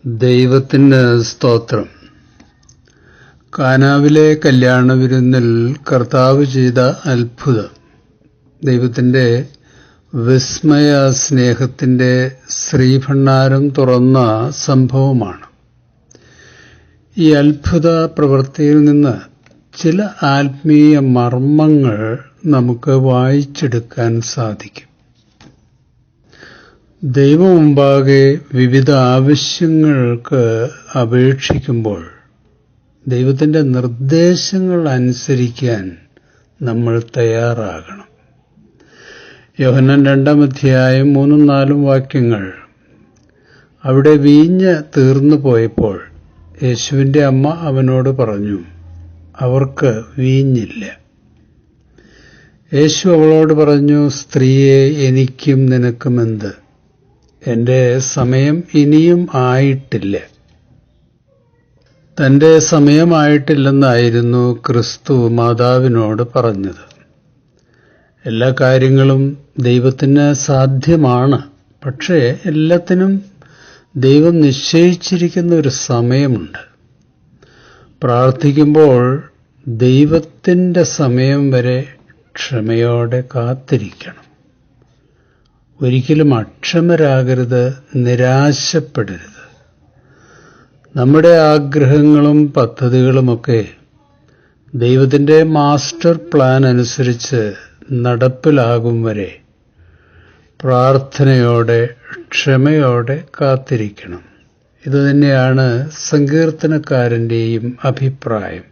ദൈവത്തിന് സ്തോത്രം. കാനാവിലെ കല്യാണ വിരുന്നിൽ കർത്താവ് ചെയ്ത അത്ഭുതം ദൈവത്തിൻ്റെ വിസ്മയ സ്നേഹത്തിൻ്റെ ശ്രീഭണ്ഡാരം തുറന്ന സംഭവമാണ്. ഈ അത്ഭുത പ്രവൃത്തിയിൽ നിന്ന് ചില ആത്മീയ മർമ്മങ്ങൾ നമുക്ക് വായിച്ചെടുക്കാൻ സാധിക്കും. ദൈവം മുമ്പാകെ വിവിധ ആവശ്യങ്ങൾക്ക് അപേക്ഷിക്കുമ്പോൾ ദൈവത്തിൻ്റെ നിർദ്ദേശങ്ങൾ അനുസരിക്കാൻ നമ്മൾ തയ്യാറാകണം. യോഹന്നാൻ 2-ാം അധ്യായം 3-4 വാക്യങ്ങൾ. അവിടെ വീഞ്ഞ് തീർന്നു പോയപ്പോൾ യേശുവിൻ്റെ അമ്മ അവനോട് പറഞ്ഞു, അവർക്ക് വീഞ്ഞില്ല. യേശു അവളോട് പറഞ്ഞു, സ്ത്രീയെ, എനിക്കും നിനക്കും എന്ത്? എൻ്റെ സമയം ഇനിയും ആയിട്ടില്ല. തൻ്റെ സമയമായിട്ടില്ലെന്നായിരുന്നു ക്രിസ്തു മാതാവിനോട് പറഞ്ഞത്. എല്ലാ കാര്യങ്ങളും ദൈവത്തിന് സാധ്യമാണ്. പക്ഷേ എല്ലാത്തിനും ദൈവം നിശ്ചയിച്ചിരിക്കുന്ന ഒരു സമയമുണ്ട്. പ്രാർത്ഥിക്കുമ്പോൾ ദൈവത്തിൻ്റെ സമയം വരെ ക്ഷമയോടെ കാത്തിരിക്കണം. ഒരിക്കലും അക്ഷമരാകരുത്, നിരാശപ്പെടരുത്. നമ്മുടെ ആഗ്രഹങ്ങളും പദ്ധതികളുമൊക്കെ ദൈവത്തിൻ്റെ മാസ്റ്റർ പ്ലാൻ അനുസരിച്ച് നടപ്പിലാകും വരെ പ്രാർത്ഥനയോടെ ക്ഷമയോടെ കാത്തിരിക്കണം. ഇതുതന്നെയാണ് സങ്കീർത്തനക്കാരൻ്റെയും അഭിപ്രായം.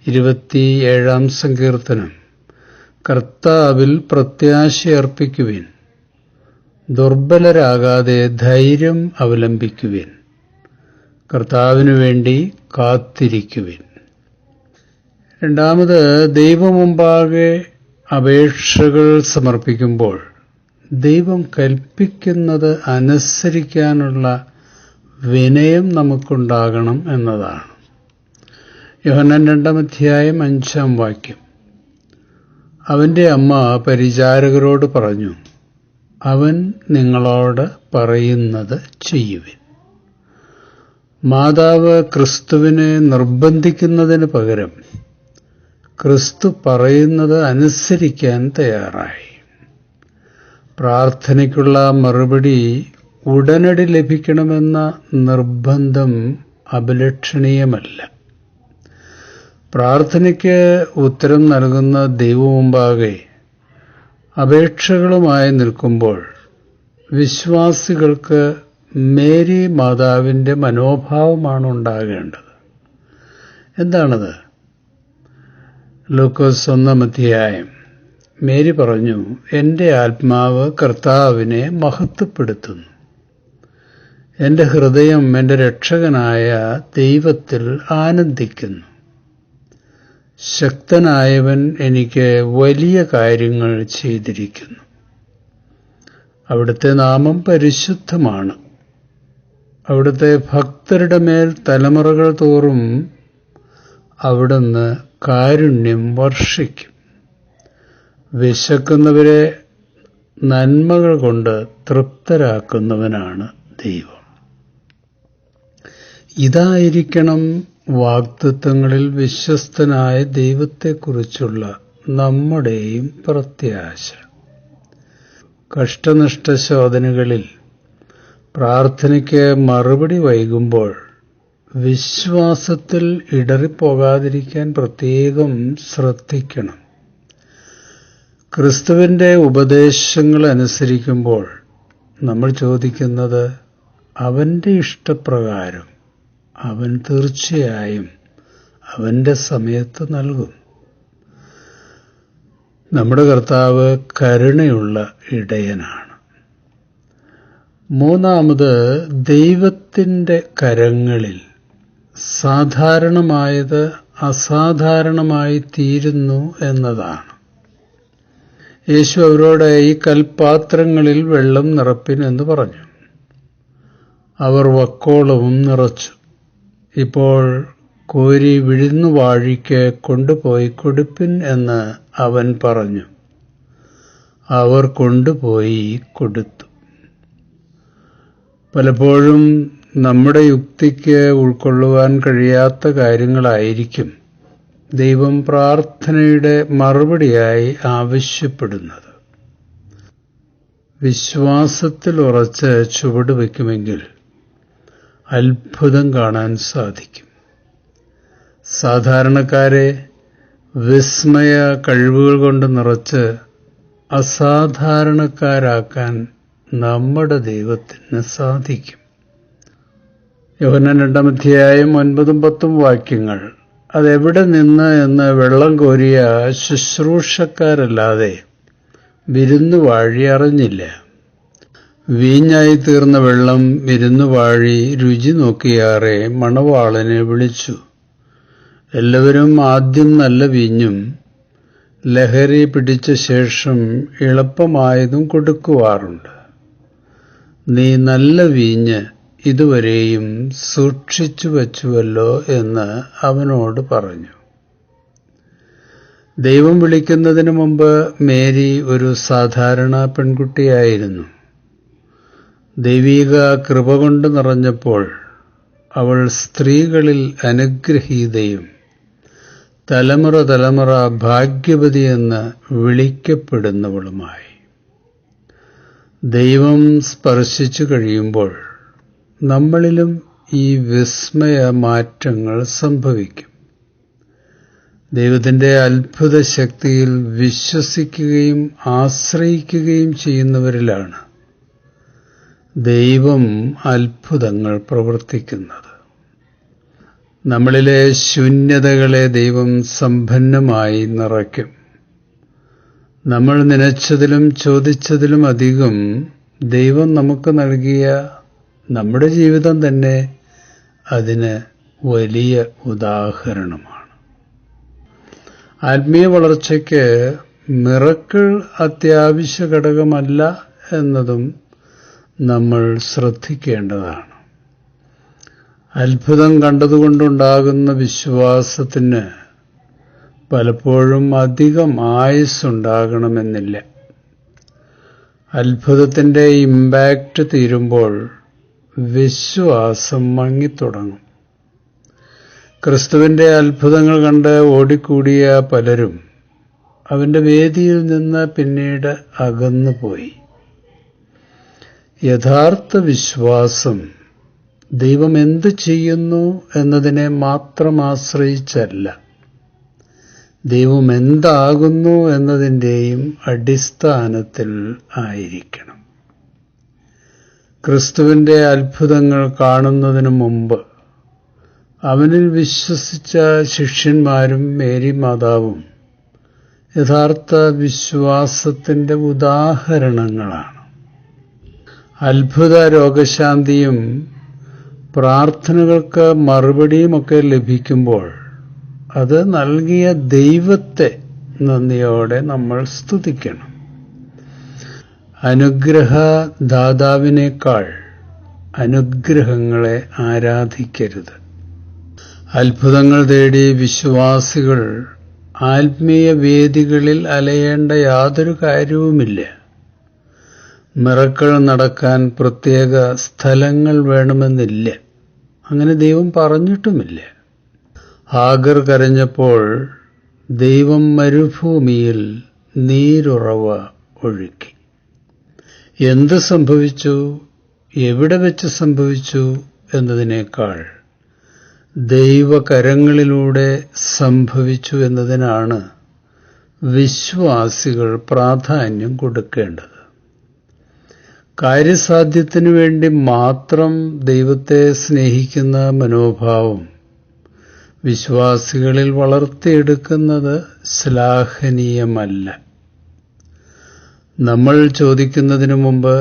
27-ാം സങ്കീർത്തനം. കർത്താവിൽ പ്രത്യാശയർപ്പിക്കുവിൻ, ദുർബലരാകാതെ ധൈര്യം അവലംബിക്കുവിൻ, കർത്താവിനു വേണ്ടി കാത്തിരിക്കുവിൻ. രണ്ടാമത്, ദൈവമുമ്പാകെ അപേക്ഷകൾ സമർപ്പിക്കുമ്പോൾ ദൈവം കൽപ്പിക്കുന്നത് അനുസരിക്കാനുള്ള വിനയം നമുക്കുണ്ടാകണം എന്നതാണ്. യോഹന്നാൻ 2-ാം അധ്യായം 5-ാം വാക്യം. അവൻ്റെ അമ്മ പരിചാരകരോട് പറഞ്ഞു, അവൻ നിങ്ങളോട് പറയുന്നത് ചെയ്യുവിൻ. മാതാവ് ക്രിസ്തുവിനെ നിർബന്ധിക്കുന്നതിന് പകരം ക്രിസ്തു പറയുന്നത് അനുസരിക്കാൻ തയ്യാറായി. പ്രാർത്ഥനയ്ക്കുള്ള മറുപടി ഉടനടി ലഭിക്കണമെന്ന നിർബന്ധം അഭിലഷണീയമല്ല. പ്രാർത്ഥനയ്ക്ക് ഉത്തരം നൽകുന്ന ദൈവമുമ്പാകെ അപേക്ഷകളുമായി നിൽക്കുമ്പോൾ വിശ്വാസികൾക്ക് മേരി മാതാവിൻ്റെ മനോഭാവമാണ് ഉണ്ടാകേണ്ടത്. എന്താണത്? ലൂക്കോസ് 1-ാം അധ്യായം. മേരി പറഞ്ഞു, എൻ്റെ ആത്മാവ് കർത്താവിനെ മഹത്വപ്പെടുത്തുന്നു. എൻ്റെ ഹൃദയം എൻ്റെ രക്ഷകനായ ദൈവത്തിൽ ആനന്ദിക്കുന്നു. ശക്തനായവൻ എനിക്ക് വലിയ കാര്യങ്ങൾ ചെയ്തിരിക്കുന്നു. അവിടുത്തെ നാമം പരിശുദ്ധമാണ്. അവിടുത്തെ ഭക്തരുടെ മേൽ തലമുറകൾ തോറും അവിടുന്ന് കാരുണ്യം വർഷിക്കും. വിശക്കുന്നവരെ നന്മകൾ കൊണ്ട് തൃപ്തരാക്കുന്നവനാണ് ദൈവം. ഇതായിരിക്കണം വാഗ്ദത്തങ്ങളിൽ വിശ്വസ്തനായ ദൈവത്തെക്കുറിച്ചുള്ള നമ്മുടെയും പ്രത്യാശ. കഷ്ടനഷ്ടശോധനകളിൽ പ്രാർത്ഥനയ്ക്ക് മറുപടി വൈകുമ്പോൾ വിശ്വാസത്തിൽ ഇടറിപ്പോകാതിരിക്കാൻ പ്രത്യേകം ശ്രദ്ധിക്കണം. ക്രിസ്തുവിൻ്റെ ഉപദേശങ്ങൾ അനുസരിക്കുമ്പോൾ നമ്മൾ ചോദിക്കുന്നത്, അവൻ്റെ ഇഷ്ടപ്രകാരം അവൻ തീർച്ചയായും അവൻ്റെ സമയത്ത് നൽകും. നമ്മുടെ കർത്താവ് കരുണയുള്ള ഇടയനാണ്. മൂന്നാമത്, ദൈവത്തിൻ്റെ കരങ്ങളിൽ സാധാരണമായത് അസാധാരണമായി തീരുന്നു എന്നതാണ്. യേശു അവരോട് ഈ കൽപാത്രങ്ങളിൽ വെള്ളം നിറപ്പിൻ എന്ന് പറഞ്ഞു. അവർ വക്കോളവും നിറച്ചു. ഇപ്പോൾ കോരി വിഴുന്നുവാഴിക്ക് കൊണ്ടുപോയി കൊടുപ്പിൻ എന്ന് അവൻ പറഞ്ഞു. അവർ കൊണ്ടുപോയി കൊടുത്തു. പലപ്പോഴും നമ്മുടെ യുക്തിക്ക് ഉൾക്കൊള്ളുവാൻ കഴിയാത്ത കാര്യങ്ങളായിരിക്കും ദൈവം പ്രാർത്ഥനയുടെ മറുപടിയായി ആവശ്യപ്പെടുന്നത്. വിശ്വാസത്തിൽ ഉറച്ച് ചുവട് വയ്ക്കുമെങ്കിൽ അത്ഭുതം കാണാൻ സാധിക്കും. സാധാരണക്കാരെ വിസ്മയ കഴിവുകൾ കൊണ്ട് നിറച്ച് അസാധാരണക്കാരാക്കാൻ നമ്മുടെ ദൈവത്തിന് സാധിക്കും. യോഹന്നാൻ 2-ാം അധ്യായം 9-10 വാക്യങ്ങൾ. അതെവിടെ നിന്ന് എന്ന് വെള്ളം കോരിയ ശുശ്രൂഷക്കാരല്ലാതെ വിരുന്നുവാഴി അറിഞ്ഞില്ല. വീഞ്ഞായി തീർന്ന വെള്ളം വിരുന്നുവാഴി രുചി നോക്കിയാറെ മണവാളനെ വിളിച്ചു. എല്ലാവരും ആദ്യം നല്ല വീഞ്ഞും ലഹരി പിടിച്ച ശേഷം എളുപ്പമായതും കൊടുക്കുവാറുണ്ട്. നീ നല്ല വീഞ്ഞ് ഇതുവരെയും സൂക്ഷിച്ചു വച്ചുവല്ലോ എന്ന് അവനോട് പറഞ്ഞു. ദൈവം വിളിക്കുന്നതിന് മുമ്പ് മേരി ഒരു സാധാരണ പെൺകുട്ടിയായിരുന്നു. ദൈവിക കൃപ കൊണ്ട് നിറഞ്ഞപ്പോൾ അവൾ സ്ത്രീകളിൽ അനുഗ്രഹീതയും തലമുറ തലമുറ ഭാഗ്യവതിയെന്ന് വിളിക്കപ്പെടുന്നവളുമായി. ദൈവം സ്പർശിച്ചു കഴിയുമ്പോൾ നമ്മളിലും ഈ വിസ്മയ മാറ്റങ്ങൾ സംഭവിക്കും. ദൈവത്തിൻ്റെ അത്ഭുത ശക്തിയിൽ വിശ്വസിക്കുകയും ആശ്രയിക്കുകയും ചെയ്യുന്നവരിലാണ് ദൈവം അത്ഭുതങ്ങൾ പ്രവർത്തിക്കുന്നത്. നമ്മളിലെ ശൂന്യതകളെ ദൈവം സമ്പന്നമായി നിറയ്ക്കും. നമ്മൾ നനച്ചതിലും ചോദിച്ചതിലും അധികം ദൈവം നമുക്ക് നൽകിയ നമ്മുടെ ജീവിതം തന്നെ അതിന് വലിയ ഉദാഹരണമാണ്. ആത്മീയ വളർച്ചയ്ക്ക് മിറക്കിൾ അത്യാവശ്യ ഘടകമല്ല എന്നതും നമ്മൾ ശ്രദ്ധിക്കേണ്ടതാണ്. അത്ഭുതം കണ്ടതുകൊണ്ടുണ്ടാകുന്ന വിശ്വാസത്തിന് പലപ്പോഴും അധികം ആയുസ്സുണ്ടാകണമെന്നില്ല. അത്ഭുതത്തിൻ്റെ ഇമ്പാക്റ്റ് തീരുമ്പോൾ വിശ്വാസം മങ്ങിത്തുടങ്ങും. ക്രിസ്തുവിൻ്റെ അത്ഭുതങ്ങൾ കണ്ട് ഓടിക്കൂടിയ പലരും അവൻ്റെ വേദിയിൽ നിന്ന് പിന്നീട് അകന്നുപോയി. യഥാർത്ഥ വിശ്വാസം ദൈവം എന്ത് ചെയ്യുന്നു എന്നതിനെ മാത്രം ആശ്രയിച്ചല്ല, ദൈവം എന്താകുന്നു എന്നതിൻ്റെയും അടിസ്ഥാനത്തിൽ ആയിരിക്കണം. ക്രിസ്തുവിൻ്റെ അത്ഭുതങ്ങൾ കാണുന്നതിനു മുമ്പ് അവനിൽ വിശ്വസിച്ച ശിഷ്യന്മാരും മേരി മാതാവും യഥാർത്ഥ വിശ്വാസത്തിൻ്റെ ഉദാഹരണങ്ങളാണ്. അത്ഭുത രോഗശാന്തിയും പ്രാർത്ഥനകൾക്ക് മറുപടിയുമൊക്കെ ലഭിക്കുമ്പോൾ അത് നൽകിയ ദൈവത്തെ നന്ദിയോടെ നമ്മൾ സ്തുതിക്കണം. അനുഗ്രഹദാതാവിനേക്കാൾ അനുഗ്രഹങ്ങളെ ആരാധിക്കരുത്. അത്ഭുതങ്ങൾ തേടി വിശ്വാസികൾ ആത്മീയ വേദികളിൽ അലയേണ്ട യാതൊരു കാര്യവുമില്ല. മിറക്കിൾ നടക്കാൻ പ്രത്യേക സ്ഥലങ്ങൾ വേണമെന്നില്ല. അങ്ങനെ ദൈവം പറഞ്ഞിട്ടുമില്ല. ഹാഗർ കരഞ്ഞപ്പോൾ ദൈവം മരുഭൂമിയിൽ നീരുറവ ഒഴുക്കി. എന്ത് സംഭവിച്ചു, എവിടെ വെച്ച് സംഭവിച്ചു എന്നതിനേക്കാൾ ദൈവകരങ്ങളിലൂടെ സംഭവിച്ചു എന്നതിനാണ് വിശ്വാസികൾ പ്രാധാന്യം കൊടുക്കേണ്ടത്. കാര്യസാധ്യത്തിനു വേണ്ടി മാത്രം ദൈവത്തെ സ്നേഹിക്കുന്ന മനോഭാവം വിശ്വാസികളിൽ വളർത്തിയെടുക്കുന്നത് ശ്ലാഘനീയമല്ല. നമ്മൾ ചോദിക്കുന്നതിനു മുമ്പ്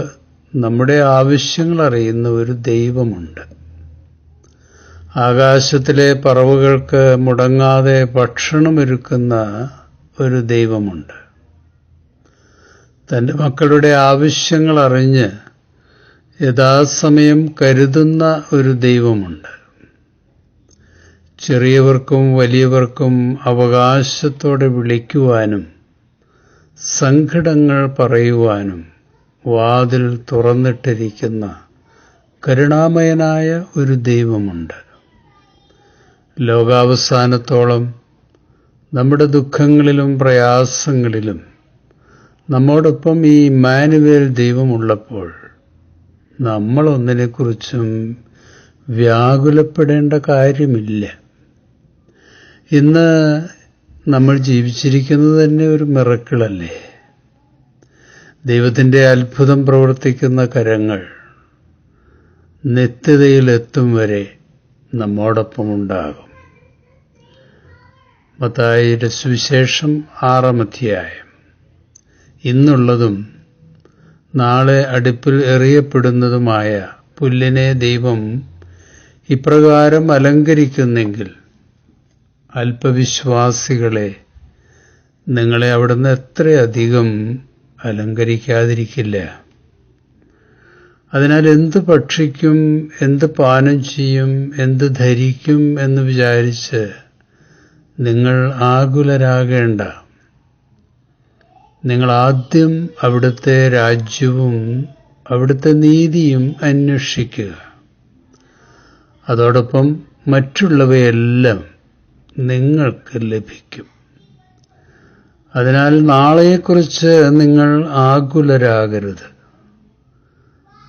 നമ്മുടെ ആവശ്യങ്ങൾ അറിയുന്ന ഒരു ദൈവമുണ്ട്. ആകാശത്തിലെ പറവകൾക്ക് മുടങ്ങാതെ ഭക്ഷണമൊരുക്കുന്ന ഒരു ദൈവമുണ്ട്. തൻ്റെ മക്കളുടെ ആവശ്യങ്ങൾ അറിഞ്ഞ് യഥാസമയം കരുതുന്ന ഒരു ദൈവമുണ്ട്. ചെറിയവർക്കും വലിയവർക്കും അവകാശത്തോടെ വിളിക്കുവാനും സങ്കടങ്ങൾ പറയുവാനും വാതിൽ തുറന്നിട്ടിരിക്കുന്ന കരുണാമയനായ ഒരു ദൈവമുണ്ട്. ലോകാവസാനത്തോളം നമ്മുടെ ദുഃഖങ്ങളിലും പ്രയാസങ്ങളിലും നമ്മോടൊപ്പം ഈ ഇമ്മാനുവേൽ ദൈവമുള്ളപ്പോൾ നമ്മളൊന്നിനെക്കുറിച്ചും വ്യാകുലപ്പെടേണ്ട കാര്യമില്ല. ഇന്ന് നമ്മൾ ജീവിച്ചിരിക്കുന്നത് തന്നെ ഒരു മിറക്കിളല്ലേ. ദൈവത്തിൻ്റെ അത്ഭുതം പ്രവർത്തിക്കുന്ന കരങ്ങൾ നിത്യതയിലെത്തും വരെ നമ്മോടൊപ്പം ഉണ്ടാകും. മത്തായിയുടെ സുവിശേഷം 6-ാം അധ്യായം. ഇന്നുള്ളതും നാളെ അടുപ്പിൽ എറിയപ്പെടുന്നതുമായ പുല്ലിനെ ദൈവം ഇപ്രകാരം അലങ്കരിക്കുന്നെങ്കിൽ അല്പവിശ്വാസികളെ, നിങ്ങളെ അവിടുന്ന് എത്രയധികം അലങ്കരിക്കാതിരിക്കില്ല. അതിനാൽ എന്ത് ഭക്ഷിക്കും, എന്ത് പാനം ചെയ്യും, എന്ത് ധരിക്കും എന്ന് വിചാരിച്ച് നിങ്ങൾ ആകുലരാകേണ്ട. നിങ്ങൾ ആദ്യം അവിടുത്തെ രാജ്യവും അവിടുത്തെ നീതിയും അന്വേഷിക്കുക. അതോടൊപ്പം മറ്റുള്ളവയെല്ലാം നിങ്ങൾക്ക് ലഭിക്കും. അതിനാൽ നാളെയെക്കുറിച്ച് നിങ്ങൾ ആകുലരാകരുത്.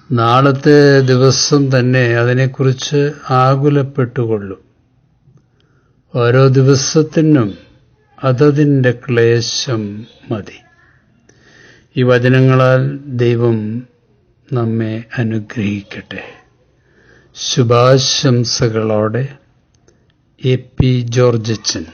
നാളത്തെ ദിവസം തന്നെ അതിനെക്കുറിച്ച് ആകുലപ്പെട്ടുകൊള്ളും. ഓരോ ദിവസത്തിനും അതതിൻ്റെ ക്ലേശം മതി. ഈ വചനങ്ങളാൽ ദൈവം നമ്മെ അനുഗ്രഹിക്കട്ടെ. ശുഭാശംസകളോടെ എ പി ജോർജച്ചൻ.